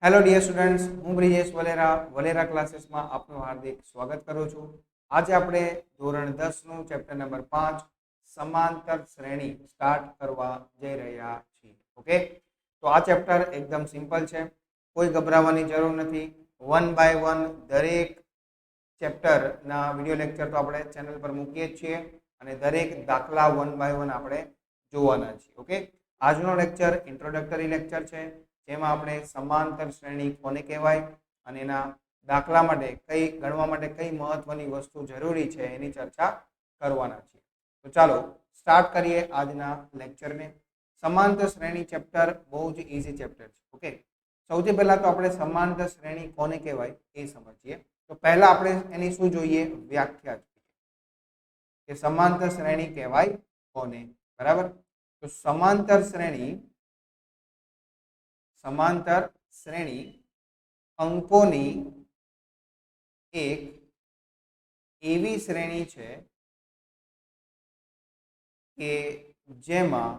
Hello dear students, હું બ્રિજેશ વલેરા ક્લાસીસમાં આપનું હાર્દિક સ્વાગત કરું છું. આજે આપણે ધોરણ 10 નું ચેપ્ટર નંબર 5 સમાંતર શ્રેણી સ્ટાર્ટ કરવા જઈ રહ્યા છીએ. ઓકે, તો આ ચેપ્ટર એકદમ સિમ્પલ છે, કોઈ ગભરાવાની જરૂર નથી. વન બાય વન દરેક ચેપ્ટરના વિડીયો લેક્ચર તો આપણે ચેનલ પર મૂકીએ જ છીએ અને દરેક દાખલા વન બાય વન આપણે જોવાના છીએ. ઓકે, આજનો લેક્ચર ઇન્ટ્રોડક્ટરી લેક્ચર છે, જેમાં આપણે સમાંતર શ્રેણી કોને કહેવાય અને એના દાખલા માટે ગણવા માટે કઈ મહત્વની વસ્તુ જરૂરી છે એની ચર્ચા કરવાના છીએ. તો ચાલો સ્ટાર્ટ કરીએ આજના લેક્ચરને. સમાંતર શ્રેણી ચેપ્ટર બહુ જ ઇઝી ચેપ્ટર છે. ઓકે, સૌથી પહેલા તો આપણે સમાંતર શ્રેણી કોને કહેવાય એ સમજીએ. તો પહેલા આપણે એની શું જોઈએ, વ્યાખ્યા જોઈએ કે સમાંતર શ્રેણી કહેવાય કોને. બરાબર, તો સમાંતર શ્રેણી અંકોની એક એવી શ્રેણી છે કે જેમાં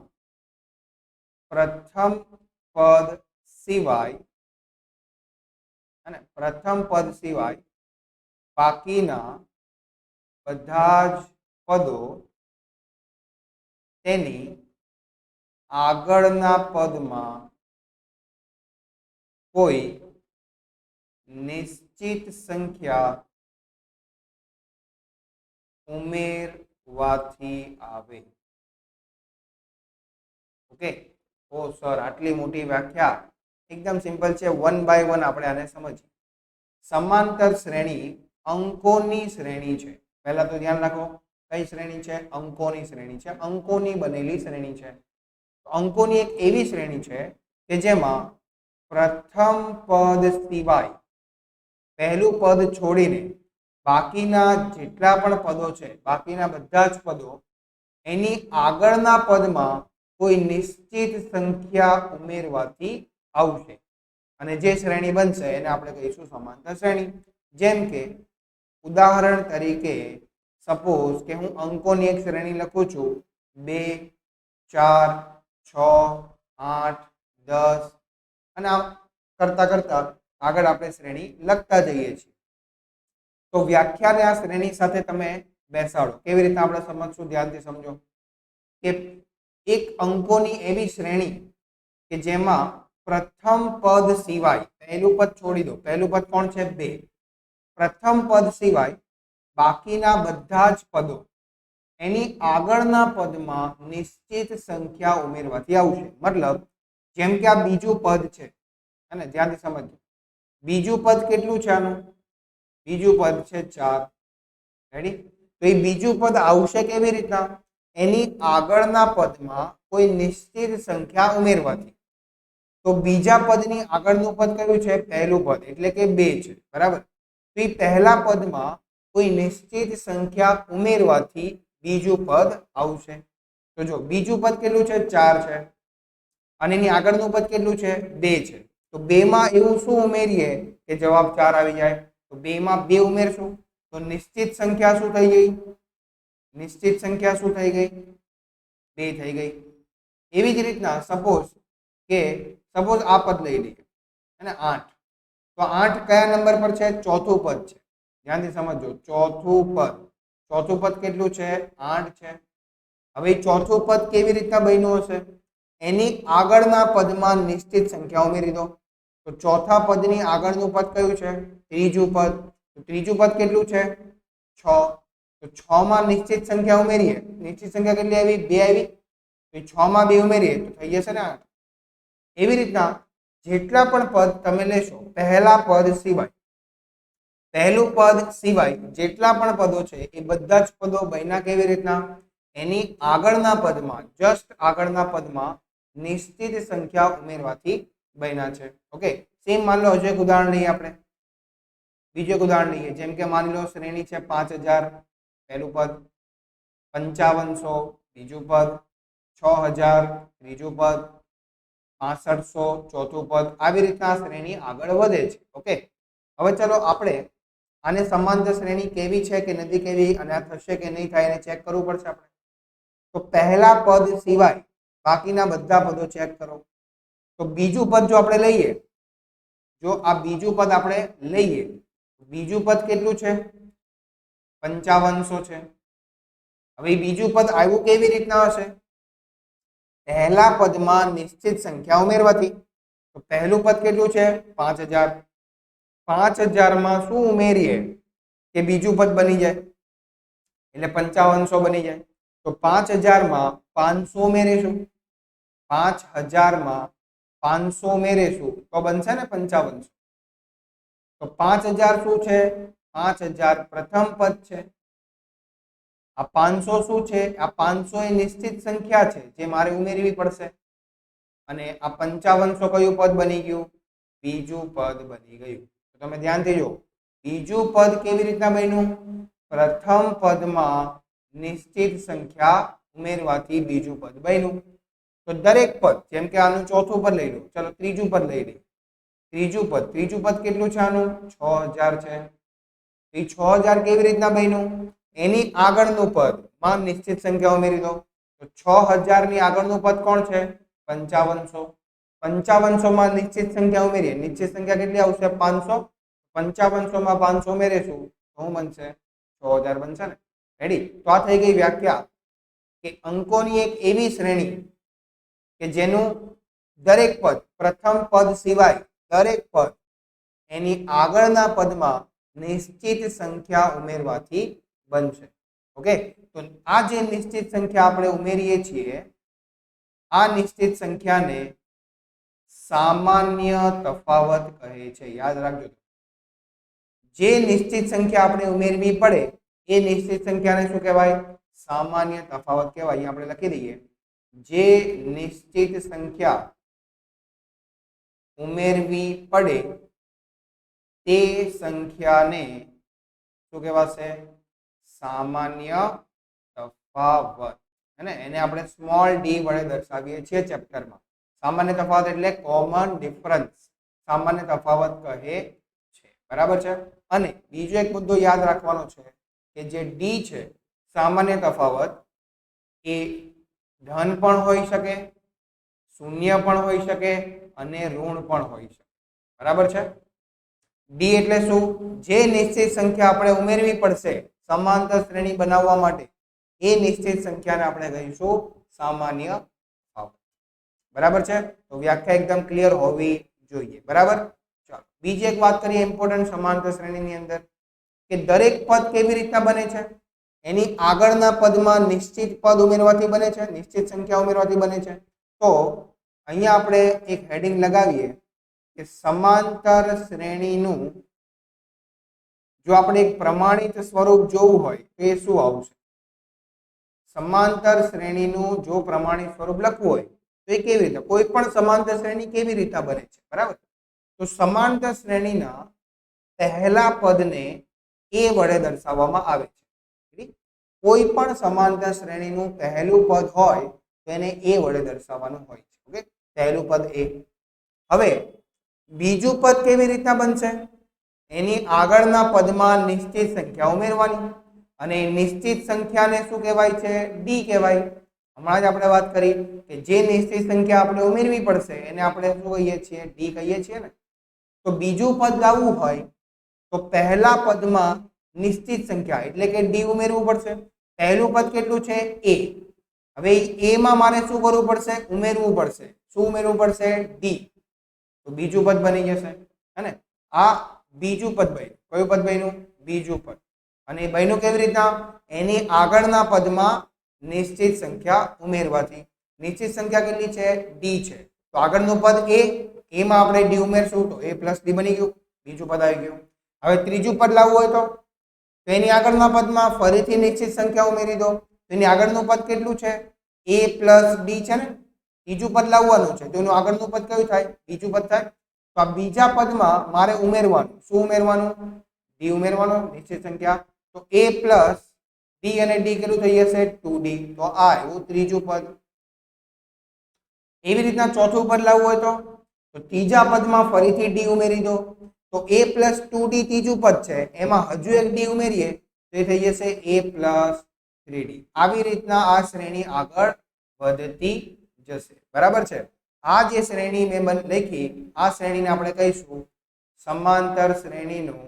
પ્રથમ પદ સિવાય બાકીના બધા જ પદો તેની આગળના પદમાં કોઈ નિશ્ચિત સંખ્યા ઉમેરવાથી આવે. ઓકે, ઓ સર આટલી મોટી વ્યાખ્યા, એકદમ સિમ્પલ છે. વન બાય વન આપણે આને સમજીએ. સમાંતર શ્રેણી અંકોની શ્રેણી છે. પહેલા તો ધ્યાન રાખો, કઈ શ્રેણી છે? અંકોની શ્રેણી છે, અંકોની બનેલી શ્રેણી છે. અંકોની એક એવી શ્રેણી છે કે જેમાં પ્રથમ પદ સિવાય, પહેલું પદ છોડીને બાકીના જેટલા પણ પદો છે, બાકીના બધા જ પદો એની આગળના પદમાં કોઈ નિશ્ચિત સંખ્યા ઉમેરવાથી આવશે અને જે શ્રેણી બનશે એને આપણે કહીશું સમાંતર શ્રેણી. જેમ કે ઉદાહરણ તરીકે સપોઝ કે હું અંકોની એક શ્રેણી લખું છું, 2 4 6 8 10 અને આમ કરતા કરતા આગળ આપણે શ્રેણી લખતા જઈએ છીએ. તો વ્યાખ્યાને આ શ્રેણી સાથે તમે બેસાડો. કેવી રીતે આપણે સમજશું, ધ્યાનથી સમજો કે એક અંકોની એવી શ્રેણી કે જેમાં પ્રથમ પદ સિવાય, પહેલું પદ છોડી દો, પહેલું પદ કોણ છે? 2. પ્રથમ પદ સિવાય બાકીના બધા જ પદો એની આગળના પદમાં નિશ્ચિત સંખ્યા ઉમેરવાથી આવશે. મતલબ જેમ કે આ બીજું પદ છે, અને ધ્યાનથી સમજો, બીજું પદ કેટલું છે આનું? બીજું પદ છે 4. રેડી? તો એ બીજું પદ આવશે કેવી રીતના? એની આગળના પદમાં કોઈ નિશ્ચિત સંખ્યા ઉમેરવાથી. તો બીજા પદની આગળનું પદ કયું છે? પહેલું પદ, એટલે કે 2 છે. બરાબર, તો એ પહેલા પદમાં કોઈ નિશ્ચિત સંખ્યા ઉમેરવાથી બીજું પદ આવશે. તો જો બીજું પદ કેટલું છે? 4 છે અને એની આગળનું પદ કેટલું છે? 2 છે. તો 2 માં એવું શું ઉમેરીએ કે જવાબ 4 આવી જાય? તો 2 માં 2 ઉમેરશું તો નિશ્ચિત સંખ્યા શું થઈ ગઈ? નિશ્ચિત સંખ્યા શું થઈ ગઈ? 2 થઈ ગઈ. એવી જ રીતના સપોઝ આ પદ લઈ લઈએ અને 8. તો 8 કયા નંબર પર છે? ચોથું પદ છે. ધ્યાનથી સમજો, ચોથું પદ કેટલું છે? 8 છે. હવે ચોથું પદ કેવી રીતના બન્યું હશે? એની આગળના પદમાં નિશ્ચિત સંખ્યા ઉમેરી દો. તો ચોથા પદની આગળનું પદ કયું છે? ત્રીજું પદ. તો ત્રીજું પદ કેટલું છે? 6. તો 6 માં નિશ્ચિત સંખ્યા ઉમેરીએ, નિશ્ચિત સંખ્યા કેટલી આવી? 2 આવી. તો 6 માં 2 ઉમેરીએ તો થઈ જશે ને 8. એવી રીતના જેટલા પણ પદ તમે લેશો, પહેલું પદ સિવાય જેટલા પણ પદો છે એ બધા જ પદો બન્યા કેવી રીતના? એની આગળના પદમાં, જસ્ટ આગળના પદમાં નિશ્ચિત સંખ્યા ઉમેરવાથી બન્યા છે. ઓકે, સેમ માન લો હજુ એક ઉદાહરણ લઈએ આપણે. બીજું એક ઉદાહરણ લઈએ, જેમ કે માની લો શ્રેણી છે 5000, પહેલું પદ, 5500 બીજું પદ, 6000 ત્રીજું પદ, 6500 ચોથું પદ. આવી રીતના શ્રેણી આગળ વધે છે. ઓકે, હવે ચલો આપણે આને સમાંતર શ્રેણી કેવી છે કે નથી કેવી અને આ થશે કે નહીં થાય એને ચેક કરવું પડશે આપણે. તો પહેલા પદ સિવાય બાકીના બધા પદો ચેક કરો. તો બીજું પદ જો આપણે લઈએ જો આ બીજું પદ આપણે લઈએ, બીજું પદ કેટલું છે? 5500 છે. હવે બીજું પદ આવ્યું કેવી રીતના હશે? પહેલા પદમાં નિશ્ચિત સંખ્યા ઉમેરવાથી. તો પહેલું પદ કેટલું છે? 5000. 5000 માં શું ઉમેરીએ કે બીજું પદ બની જાય, એટલે 5500 બની જાય. તો 5000 માં 500 ઉમેરીશું. 5000 માં 500 ઉમેરીશું તો બનશે ને 5500. તો 5000 શું છે? 5000 પ્રથમ પદ છે. આ 500 શું છે? આ 500 એ નિશ્ચિત સંખ્યા છે જે મારે ઉમેરવી પડશે. અને આ 5500 કયું પદ બની ગયું? બીજું પદ બની ગયું. તો તમે ધ્યાનથી જો, બીજું પદ કેવી રીતના બન્યું? પ્રથમ પદમાં નિશ્ચિત સંખ્યા ઉમેરવાથી બીજું પદ બન્યું. તો દરેક પદ, જેમ કે આનું ચોથું પદ લઈ લો, ચલો ત્રીજું પદ લઈ લઈએ. ત્રીજું પદ કેટલું છે? આનું 6000 છે. એ 6000 કેવી રીતના બન્યું? એની આગળનું પદ માં નિશ્ચિત સંખ્યા ઉમેરી દો. તો 6000 ની આગળનું પદ કોણ છે? 5500. 5500 માં નિશ્ચિત સંખ્યા ઉમેરીએ. નિશ્ચિત સંખ્યા કેટલી આવશે? 500. 5500 માં 500 ઉમેરીશું તો શું બનશે? 6000 બનશે ને. રેડી? તો આ થઈ ગઈ વ્યાખ્યા કે અંકોની એક એવી શ્રેણી કે જેનું દરેક પદ, પ્રથમ પદ સિવાય દરેક પદ એની આગળના પદમાં નિશ્ચિત સંખ્યા ઉમેરવાથી બનશે. ઓકે, તો આ જે નિશ્ચિત સંખ્યા આપણે ઉમેરીએ છીએ, આ નિશ્ચિત સંખ્યાને સામાન્ય તફાવત કહે છે. યાદ રાખજો, જે નિશ્ચિત સંખ્યા આપણે ઉમેરવી પડે એ નિશ્ચિત સંખ્યાને શું કહેવાય? સામાન્ય તફાવત કહેવાય. અહીંયા આપણે લખી દઈએ, જે નિશ્ચિત સંખ્યા ઉમેરવી પડે તે સંખ્યાને શું કહેવાશે? સામાન્ય તફાવત. હે ને? એને આપણે સ્મોલ ડી વડે દર્શાવીએ છીએ ચેપ્ટરમાં. સામાન્ય તફાવત એટલે કોમન ડિફરન્સ, સામાન્ય તફાવત કહે છે. બરાબર છે? અને બીજો એક મુદ્દો યાદ રાખવાનો છે કે જે ડી છે, સામાન્ય તફાવત, એ ધન પણ હોઈ શકે, શૂન્ય પણ હોઈ શકે અને ઋણ પણ હોઈ શકે. બરાબર છે? ડી એટલે શું? જે નિશ્ચિત સંખ્યા આપણે ઉમેરવી પડશે સમાંતર શ્રેણી બનાવવા માટે, એ નિશ્ચિત સંખ્યાને આપણે કહીશું સામાન્ય તફાવત. બરાબર છે? તો વ્યાખ્યા એકદમ ક્લિયર હોવી જોઈએ. બરાબર? ચાલો બીજી એક વાત કરીએ ઇમ્પોર્ટન્ટ સમાંતર શ્રેણીની અંદર, કે દરેક પદ કેવી રીતના બને છે? એની આગળના પદમાં નિશ્ચિત પદ ઉમેરવાથી બને છે, નિશ્ચિત સંખ્યા ઉમેરવાથી બને છે. તો અહીંયા આપણે એક હેડિંગ લગાવીએ કે સમાંતર શ્રેણીનું જો આપણે એક પ્રમાણિત સ્વરૂપ જોવું હોય તો એ શું આવશે? સમાંતર શ્રેણીનું જો પ્રમાણિત સ્વરૂપ લખવું હોય તો એ કેવી રીતે? કોઈ પણ સમાંતર શ્રેણી કેવી રીતે બને છે? બરાબર? તો સમાંતર શ્રેણીના પહેલા પદને એ વડે દર્શાવવામાં આવે છે. કોઈ પણ સમાંતર શ્રેણીનું પહેલું પદ હોય તો એને એ વડે દર્શાવવાનું હોય છે. ઓકે, પહેલું પદ એ. હવે બીજું પદ કેવી રીતના બનશે? એની આગળના પદમાં નિશ્ચિત સંખ્યા ઉમેરવાની, અને નિશ્ચિત સંખ્યાને શું કહેવાય છે? ડી કહેવાય. હમણાં જ આપણે વાત કરી કે જે નિશ્ચિત સંખ્યા આપણે ઉમેરવી પડશે એને આપણે શું કહીએ છીએ? ડી કહીએ છીએ ને. તો બીજું પદ લાવવું હોય તો પહેલા પદમાં નિશ્ચિત સંખ્યા એટલે કે ડી ઉમેરવું પડશે. પહેલું પદ કેટલું છે? એ. હવે એ માં મારે શું કરવું પડશે? ઉમેરવું પડશે. શું ઉમેરવું પડશે? ડી. તો બીજું પદ બની જશે. હે ને? આ બીજું પદ બન્યું. કયું પદ બન્યું? બીજું પદ. અને એ બન્યું કેવી રીતના? એની આગળના પદમાં નિશ્ચિત સંખ્યા ઉમેરવાથી. નિશ્ચિત સંખ્યા કેટલી છે? ડી છે. તો આગળનું પદ એ, એમાં આપણે ડી ઉમેરશું તો એ પ્લસ ડી બની ગયું, બીજું પદ આવી ગયું. હવે ત્રીજું પદ લાવવું હોય તો એની આગળના પદમાં ફરીથી નિશ્ચિત સંખ્યા ઉમેરી દો. તો એની આગળનું પદ કેટલું છે? એ પ્લસ ડી છે ને. ત્રીજું પદ લાવવાનું છે તો એનું આગળનું પદ કયું થાય? બીજું પદ થાય. તો આ બીજા પદમાં મારે ઉમેરવાનું, શું ઉમેરવાનું? ડી ઉમેરવાનો, નિશ્ચિત સંખ્યા. તો એ પ્લસ ડી અને ડી કેટલું થઈ જશે? 2d. તો આ એવું ત્રીજું પદ. એવી રીતના ચોથું પદ લાવવું હોય તો ત્રીજા પદમાં ફરીથી ડી ઉમેરી દો. તો a પ્લસ 2d ત્રીજું પદ છે, એમાં હજુ એક ડી ઉમેરીએ તો એ થઈ જશે a પ્લસ 3d. આવી રીતના આ શ્રેણી આગળ વધતી જશે. બરાબર છે? આ જે શ્રેણી મેં લખી, આ શ્રેણીને આપણે કહીશું સમાંતર શ્રેણીનું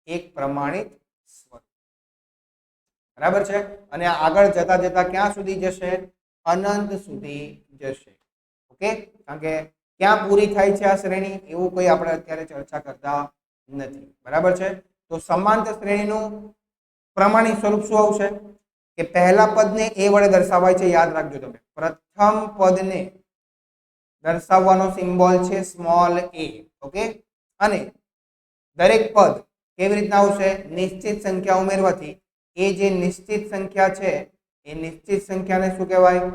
એક પ્રમાણિત સ્વરૂપ. બરાબર છે. અને આગળ જતા જતા ક્યાં સુધી જશે? અનંત સુધી જશે. ઓકે, કારણ કે ક્યાં પૂરી થાય છે આ શ્રેણી એવું કોઈ આપણે અત્યારે ચર્ચા કરતા નથી. બરાબર છે. તો સમાંતર શ્રેણીનું પ્રમાણિત સ્વરૂપ શું આવશે કે પહેલા પદને a વડે દર્શાવાય છે. યાદ રાખજો તમે, પ્રથમ પદને દર્શાવવાનો સિમ્બોલ છે સ્મોલ a. ઓકે, અને દરેક પદ કેવી રીતના આવશે? નિશ્ચિત સંખ્યા ઉમેરવાથી એ જે નિશ્ચિત સંખ્યા છે એ નિશ્ચિત સંખ્યાને શું કહેવાય?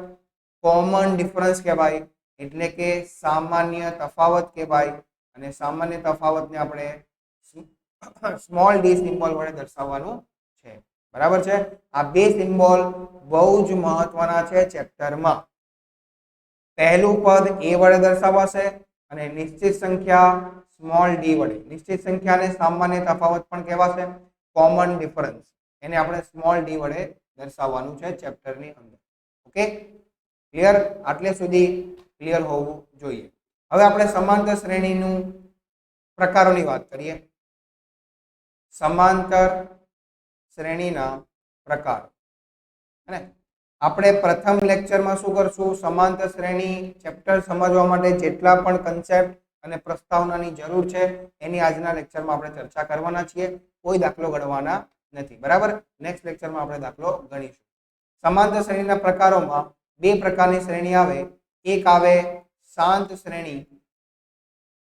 કોમન ડિફરન્સ કહેવાય, એટલે કે સામાન્ય તફાવત કહેવાય. અને સામાન્ય તફાવતને આપણે સ્મોલ ડી સિમ્બોલ વડે દર્શાવવાનું છે. બરાબર છે. આ બે સિમ્બોલ બહુ જ મહત્વના છે ચેપ્ટરમાં. પહેલું પદ a વડે દર્શાવાશે અને નિશ્ચિત સંખ્યા સ્મોલ ડી વડે. નિશ્ચિત સંખ્યાને સામાન્ય તફાવત પણ કહેવાશે, કોમન ડિફરન્સ. એને આપણે સ્મોલ ડી વડે દર્શાવવાનું છે ચેપ્ટરની અંદર. Okay, clear? આટલે સુધી ક્લિયર હોવું જોઈએ. હવે આપણે સમાંતર શ્રેણીનું પ્રકારોની વાત કરીએ. સમાંતર શ્રેણીના પ્રકાર. અને આપણે પ્રથમ લેક્ચરમાં શું કરશું? સમાંતર શ્રેણી ચેપ્ટર સમજવા માટે જેટલા પણ કન્સેપ્ટ અને પ્રસ્તાવનાની જરૂર છે એની આજના લેક્ચરમાં આપણે ચર્ચા કરવાના છીએ. કોઈ દાખલો ગણવાના નથી. બરાબર? નેક્સ્ટ લેક્ચરમાં આપણે દાખલો ગણીશું. સમાંતર શ્રેણીના પ્રકારોમાં બે પ્રકારની શ્રેણી આવે. એક આવે શાંત શ્રેણી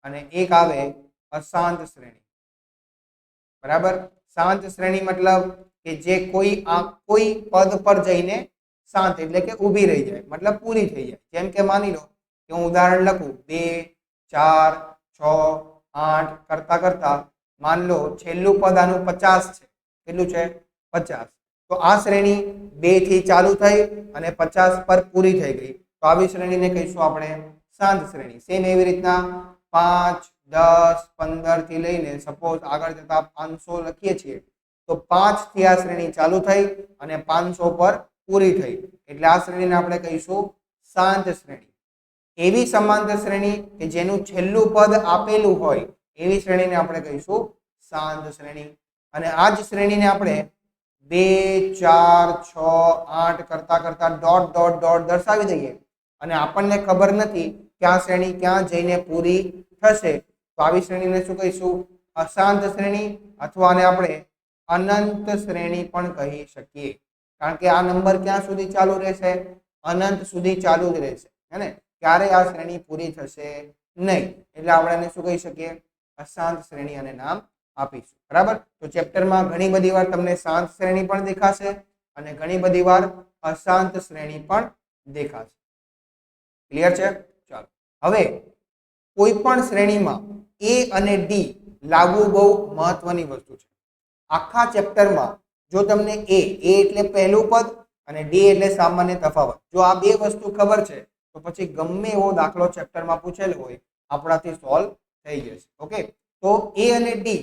અને એક આવે અશાંત શ્રેણી. બરાબર? શાંત શ્રેણી મતલબ કે જે કોઈ પદ પર જઈને શાંત એટલે કે ઊભી રહી જાય, મતલબ પૂરી થઈ જાય. જેમ કે માની લો કે હું ઉદાહરણ લખું 2 4 6 8 કરતા કરતા માન લો છેલ્લું પદ આનું 50 છે. કેટલું છે? 50. તો આ શ્રેણી 2 થી ચાલુ થઈ અને 50 પર પૂરી થઈ ગઈ. તો આવી શ્રેણીને કહીશું આપણે શાંત શ્રેણી. સેમ એવી રીતના 5 10 15 થી લઈને સપોઝ આગળ જતા 500 લખીએ છીએ તો 5 થી આ શ્રેણી ચાલુ થઈ અને 500 પર પૂરી થઈ, એટલે આ શ્રેણીને આપણે કહીશું શાંત શ્રેણી. એવી સમાંતર શ્રેણી કે જેનું છેલ્લું પદ આપેલું હોય એવી શ્રેણીને આપણે કહીશું શાંત શ્રેણી. અને આ જ શ્રેણીને આપણે 2 4 6 8 કરતા કરતા ડોટ ડોટ ડોટ દર્શાવી દઈએ અને આપણને ખબર નથી કે આ શ્રેણી ક્યાં જઈને પૂરી થશે, તો આવી શ્રેણીને શું કહીશું? અશાંત શ્રેણી. અથવા આને આપણે અનંત શ્રેણી પણ કહી શકીએ, કારણ કે આ નંબર ક્યાં સુધી ચાલુ રહેશે? અનંત સુધી ચાલુ જ રહેશે, હે ને? ક્યારે આ શ્રેણી પૂરી થશે નહીં. એટલે આપણે એને શું કહી શકીએ? અશાંત શ્રેણી અને નામ આપીશું. બરાબર? તો ચેપ્ટરમાં ઘણી બધી વાર તમને શાંત શ્રેણી પણ દેખાશે અને ઘણી બધી વાર અશાંત શ્રેણી પણ દેખાશે. ક્લિયર છે? ચાલો, હવે કોઈ પણ શ્રેણીમાં a અને d લાવવું બહુ મહત્વની વસ્તુ છે. આખા ચેપ્ટરમાં જો તમને a એટલે પહેલું પદ અને d એટલે સામાન્ય તફાવત, જો આ બે વસ્તુ ખબર છે તો પછી ગમે એવો દાખલો ચેપ્ટરમાં પૂછેલો હોય આપણાથી સોલ્વ થઈ જશે. ઓકે, તો a અને d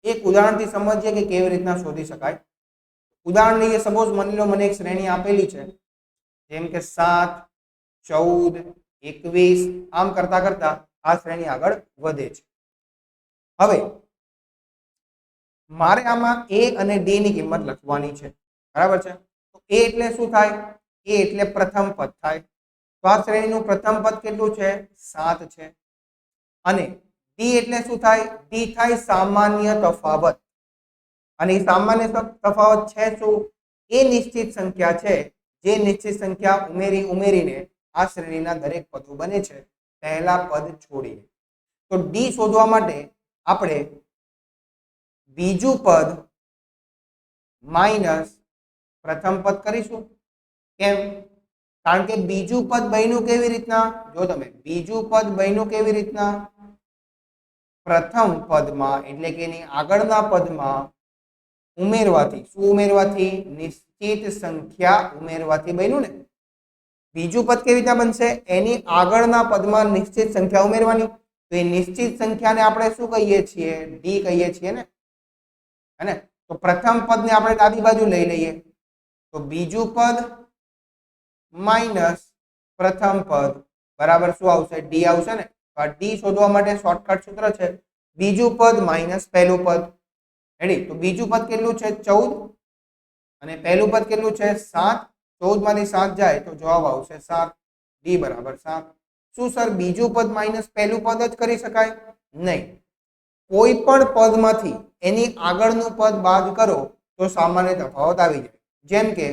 એક ઉદાહરણથી સમજીએ કે કેવી રીતના શોધી શકાય. ઉદાહરણ લઈએ. સપોઝ માની લો મને એક શ્રેણી આપેલી છે, જેમ કે 7 14 21 આમ કરતા કરતા આ શ્રેણી આગળ વધે છે. હવે મારે આમાં a અને d ની કિંમત લખવાની છે. બરાબર છે? તો a એટલે શું થાય? a એટલે પ્રથમ પદ થાય. તો આ શ્રેણીનું પ્રથમ પદ કેટલું છે? 7 છે. અને d એટલે શું થાય? d થાય સામાન્ય તફાવત. અને સામાન્ય તફાવત છે શું? એ નિશ્ચિત સંખ્યા છે જે નિશ્ચિત સંખ્યા ઉમેરીને આ શ્રેણીના દરેક પદો બને છે પહેલા પદ છોડીને. તો d શોધવા માટે આપણે બીજું પદ માઇનસ પ્રથમ પદ કરીશું. કેમ? કારણ કે બીજું પદ બન્યું કેવી રીતના? જો તમે બીજું પદ બન્યું કેવી રીતના? પ્રથમ પદમાં એટલે કે એની આગળના પદમાં ઉમેરવાથી. શું ઉમેરવાથી? નિશ્ચિત સંખ્યા ઉમેરવાથી બન્યું ને. બીજું પદ કેવી રીતના બનશે? એની આગળના પદમાં નિશ્ચિત સંખ્યા ઉમેરવાની. તો એ નિશ્ચિત સંખ્યાને આપણે શું કહીએ છીએ? d કહીએ છીએ ને, હે ને? તો પ્રથમ પદને આપણે ડાબી બાજુ લઈ લઈએ તો બીજું પદ માઇનસ પ્રથમ પદ બરાબર શું આવશે? d આવશે ને. તો આ d શોધવા માટે શોર્ટકટ સૂત્ર છે બીજું પદ માઇનસ પહેલું પદ. રેડી? તો બીજું પદ કેટલું છે 14 અને પહેલું પદ કેટલું છે 7. 14 માંથી 7 જાય તો જવાબ આવશે 7. ડી બરાબર 7. શું સર બીજું પદ માઇનસ પહેલું પદ જ કરી શકાય? નહીં. કોઈ પણ પદમાંથી એની આગળનું પદ બાદ કરો તો સામાન્ય તફાવત આવી જાય. જેમ કે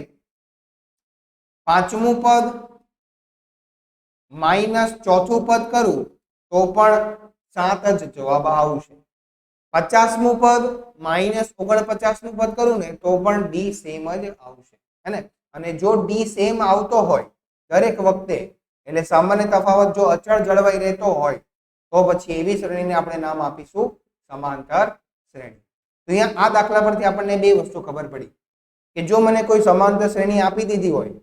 પાંચમું પદ માઇનસ ચોથું પદ કરું તો પણ 7 જ જવાબ આવશે. 50મું પદ માઇનસ 49મું પદ કરું ને તો પણ ડી સેમ જ આવશે, હે ને? અને જો ડી સેમ આવતો હોય દરેક વખતે, એટલે સામાન્ય તફાવત જો અચળ જળવાઈ રહેતો હોય તો પછી એવી શ્રેણીને આપણે નામ આપીશું સમાંતર શ્રેણી. તો અહીંયા આ દાખલા પરથી આપણને બે વસ્તુ ખબર પડી કે જો મને કોઈ સમાંતર શ્રેણી આપી દીધી હોય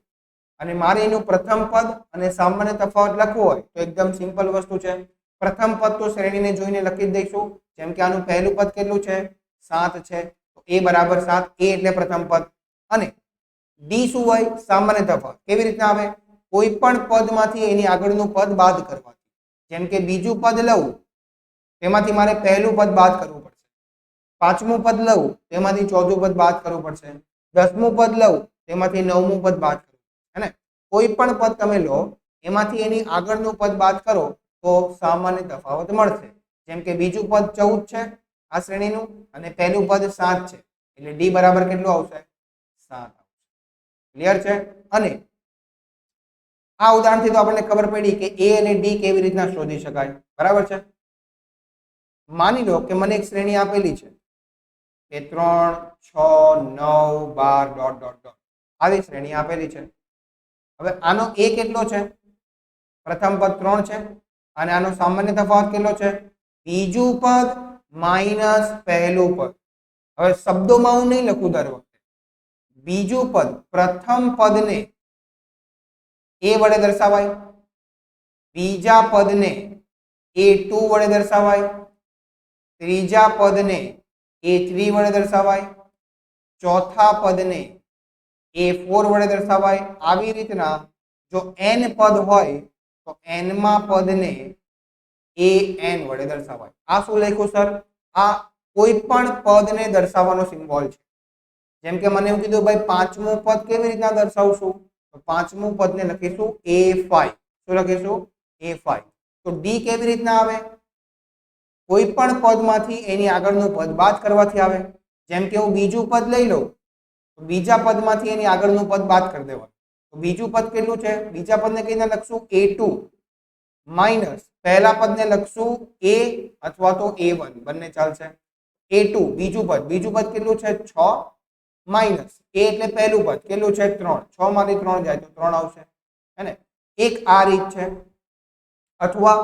અને મારે એનું પ્રથમ પદ અને સામાન્ય તફાવત લખવો હોય તો એકદમ સિમ્પલ વસ્તુ છે. પ્રથમ પદ તો શ્રેણીને જોઈને લખી જ દઈશું. જેમ કે આનું પહેલું પદ કેટલું છે 7 છે, તો a બરાબર 7. a એટલે પ્રથમ પદ અને ડી શું હોય? સામાન્ય તફાવત. કેવી રીતના આવે? કોઈ પણ પદમાંથી એની આગળનું પદ બાદ કરવાથી. જેમ કે બીજું પદ લઉં તેમાંથી મારે પહેલું પદ બાદ કરવું પડશે. પાંચમું પદ લઉં તેમાંથી ચોથું પદ બાદ કરવું પડશે. 10મું પદ લઉં તેમાંથી 9મું પદ બાદ કરવું, હે ને? કોઈ પણ પદ તમે લો એમાંથી એની આગળનું પદ બાદ કરો તો સામાન્ય તફાવત મળશે. જેમ કે બીજું પદ 14 છે આ શ્રેણીનું અને પહેલું પદ 7 છે, એટલે ડી બરાબર કેટલું આવશે? 7 આવશે. ક્લિયર છે? અને આ ઉદાહરણથી તો આપણને ખબર પડી કે એ અને ડી કેવી રીતના શોધી શકાય. બરાબર છે? માની લો કે મને એક શ્રેણી આપેલી છે કે 3 6 9 12 ડોટ ડોટ ડોટ આવી શ્રેણી આપેલી છે. હવે આનો a કેટલો છે? પ્રથમ પદ 3 છે અને આનો સામાન્ય તફાવત કેટલો છે? બીજું પદ માઇનસ પહેલું પદ. હવે શબ્દોમાં હું નહીં લખું દર વખતે. બીજું પદ પ્રથમ પદને a વડે દર્શાવાય, બીજા પદને a2 વડે દર્શાવાય, ત્રીજા પદને a3 વડે દર્શાવાય, ચોથા પદને a4 વડે દર્શાવાય. આવી રીતના જો n પદ હોય તો n માં પદને an વડે દર્શાવાય. આ શું લખ્યું સર? આ કોઈ પણ પદને દર્શાવવાનો સિમ્બોલ છે. જેમ કે મને એવું કીધું ભાઈ પાંચમું પદ કેવી રીતના દર્શાવશું? તો પાંચમું પદને લખીશું a5. શું લખીશું? a5. તો ડી કેવી રીતના આવે? કોઈ પણ પદમાંથી એની આગળનું પદ બાદ કરવાથી આવે. જેમ કે હું બીજું પદ લઈ લઉં તો બીજા પદમાંથી એની આગળનું પદ બાદ કરી દેવાનું. તો બીજું પદ કેટલું છે? બીજા પદને કઈને લખશું a2 માઇનસ પહેલા પદને લખશું a અથવા તો a1, બંને ચાલશે. a2 બીજું પદ કેટલું છે 6 માઇનસ a એટલે પહેલું પદ કેટલું છે 3. 6 માંથી 3 જાય તો 3 આવશે, હે ને? એક આ રીત છે. અથવા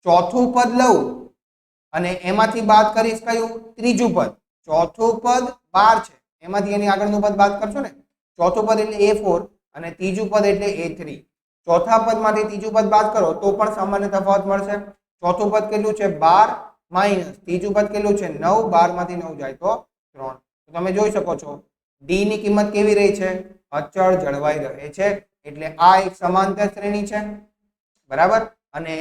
ચોથું પદ લઉં અને એમાંથી બાદ કરીશ કયું? ત્રીજું પદ. ચોથું પદ 12 છે, એમાંથી એની આગળનું પદ બાદ કરશો ને. ચોથું પદ એટલે a4 અને ત્રીજું પદ એટલે a3. ચોથા પદમાંથી ત્રીજું પદ બાદ કરો તો પણ સામાન્ય તફાવત મળશે. ચોથું પદ કેટલું છે 12 માઇનસ ત્રીજું પદ કેટલું છે 9. 12 માંથી 9 જાય તો 3. તો તમે જોઈ શકો છો ડી ની કિંમત કેવી રહી છે? અચળ જળવાઈ રહે છે. એટલે આ એક સમાંતર શ્રેણી છે. બરાબર? અને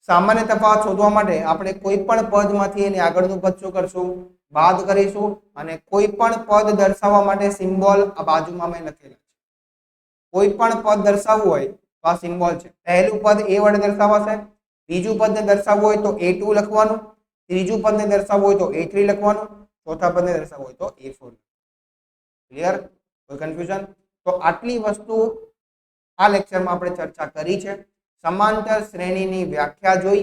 સામાન્ય તફાવત શોધવા માટે આપણે કોઈ પણ પદમાંથી એની આગળનું પદ શું કરશું? બાદ કરીશું. અને કોઈ પણ પદ દર્શાવવા માટે સિમ્બોલ આ બાજુમાં મેં લખેલા છે. કોઈ પણ પદ દર્શાવવું હોય તો આ સિમ્બોલ છે. પહેલું પદ a વડે દર્શાવાશે, બીજું પદને દર્શાવવું હોય તો a2 લખવાનું, ત્રીજું પદને દર્શાવવું હોય તો a3 લખવાનું, ચોથા પદને દર્શાવવું હોય તો a4. ક્લિયર? કોઈ કન્ફ્યુઝન? તો આટલી વસ્તુ આ લેક્ચરમાં આપણે ચર્ચા કરી છે. સમાંતર શ્રેણીની વ્યાખ્યા જોઈ.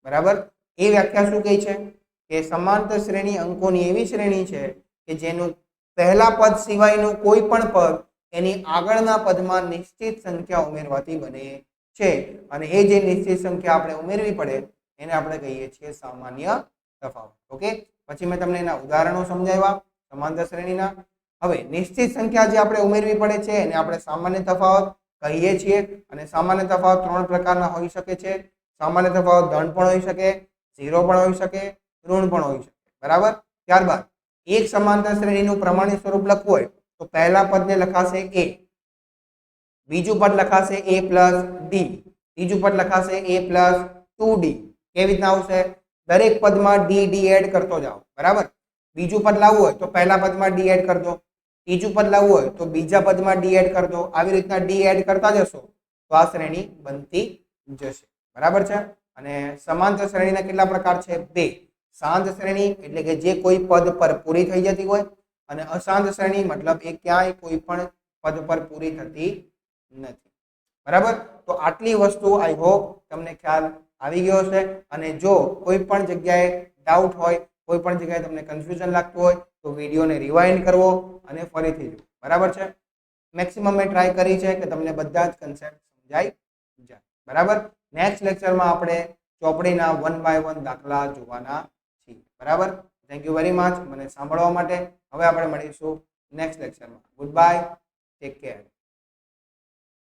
બરાબર? એ વ્યાખ્યા શું કહે છે? કે સમાંતર શ્રેણી અંકોની એવી શ્રેણી છે કે જેનું પહેલા પદ સિવાયનું કોઈ પણ પદ એની આગળના પદમાં નિશ્ચિત સંખ્યા ઉમેરવાથી બને છે. અને એ જે નિશ્ચિત સંખ્યા આપણે ઉમેરવી પડે એને આપણે કહીએ છીએ સામાન્ય તફાવત. ઓકે? પછી મેં તમને એના ઉદાહરણો સમજાવ્યા સમાંતર શ્રેણીના. હવે નિશ્ચિત સંખ્યા જે આપણે ઉમેરવી પડે છે એને આપણે સામાન્ય તફાવત કહીએ છીએ. અને સામાન્ય તફાવત 3 પ્રકારના હોઈ શકે છે. સામાન્ય તફાવત ધન પણ હોઈ શકે, 0 પણ હોઈ શકે, ઋણ પણ હોઈ શકે. બરાબર? ત્યારબાદ એક સમાંતર શ્રેણીનું પ્રમાણિત સ્વરૂપ લખવું હોય તો પહેલા પદને લખાશે a, બીજું પદ લખાશે a પ્લસ d, ત્રીજું પદ લખાશે a પ્લસ 2d. કેવી રીતના આવશે? દરેક પદમાં ડી ડી એડ કરતો જાઓ, બરાબર. બીજું પદ લાવવું હોય તો પહેલા પદમાં ડી એડ કરી દો, ત્રીજું પદ લાવવું હોય તો બીજા પદમાં ડી એડ કરી દો. આવી રીતના ડી એડ કરતા જશો તો આ શ્રેણી બનતી જશે, બરાબર છે. અને સમાંતર શ્રેણીના કેટલા પ્રકાર છે? બે. શાંત શ્રેણી એટલે કે જે કોઈ પદ પર પૂરી થઈ જતી હોય, અને અશાંત શ્રેણી મતલબ એ ક્યાંય કોઈ પણ પદ પર પૂરી થતી નથી, બરાબર. તો આટલી વસ્તુ આઈ હોપ તમને ખ્યાલ આવી ગયો છે. અને જો કોઈ પણ જગ્યાએ ડાઉટ હોય, કોઈ પણ જગ્યાએ તમને કન્ફ્યુઝન લાગતું હોય તો વિડીયોને રિવાઇન્ડ કરવો અને ફરીથી જુઓ, બરાબર છે. મેક્સિમમ મેં ટ્રાય કરી છે કે તમને બધા જ કન્સેપ્ટ સમજાઈ જાય, બરાબર. નેક્સ્ટ લેક્ચરમાં આપણે ચોપડીના 1 બાય 1 દાખલા જોવાના છીએ, બરાબર. થેન્ક યુ વેરી મચ મને સાંભળવા માટે. હવે આપણે મળીશું નેક્સ્ટ લેક્ચરમાં. Good bye, take care.